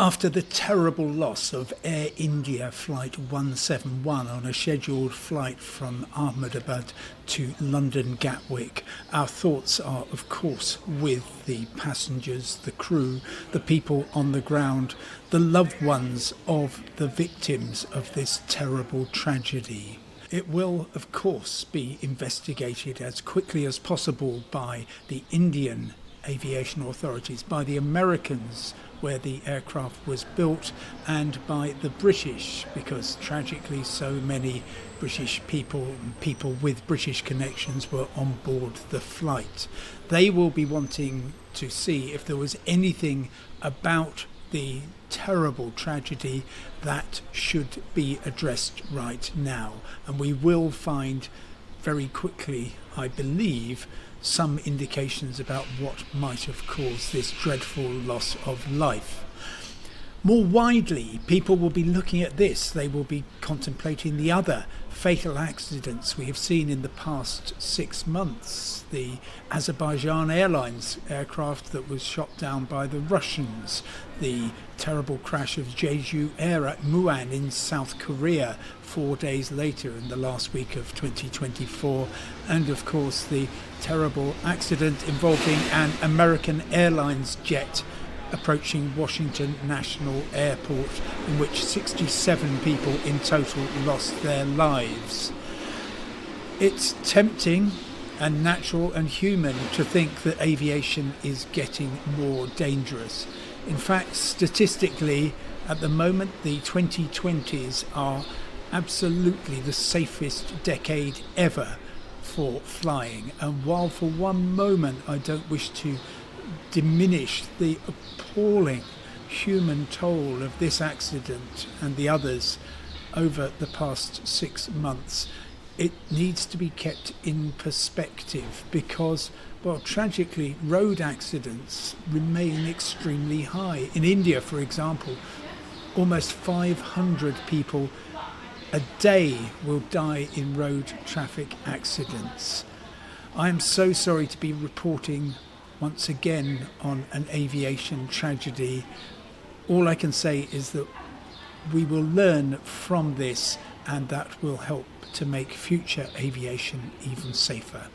After the terrible loss of Air India Flight 171 on a scheduled flight from Ahmedabad to London Gatwick, our thoughts are, of course, with the passengers, the crew, the people on the ground, the loved ones of the victims of this terrible tragedy. It will, of course, be investigated as quickly as possible by the Indian aviation authorities, by the Americans where the aircraft was built, and by the British, because tragically so many British people and people with British connections were on board the flight. They will be wanting to see if there was anything about the terrible tragedy that should be addressed right now. And we will find very quickly, I believe, some indications about what might have caused this dreadful loss of life. More widely, people will be looking at this. They will be contemplating the other fatal accidents we have seen in the past 6 months. The Azerbaijan Airlines aircraft that was shot down by the Russians, the terrible crash of Jeju Air at Muan in South Korea 4 days later in the last week of 2024, and of course the terrible accident involving an American Airlines jet approaching Washington National Airport, in which 67 people in total lost their lives. It's tempting and natural and human to think that aviation is getting more dangerous. In fact, statistically, at the moment, the 2020s are absolutely the safest decade ever for flying. And while for one moment I don't wish to diminish the appalling human toll of this accident and the others over the past 6 months, it needs to be kept in perspective because, well, tragically, road accidents remain extremely high. In India, for example, almost 500 people a day will die in road traffic accidents. I am so sorry to be reporting once again on an aviation tragedy. All I can say is that we will learn from this, and that will help to make future aviation even safer.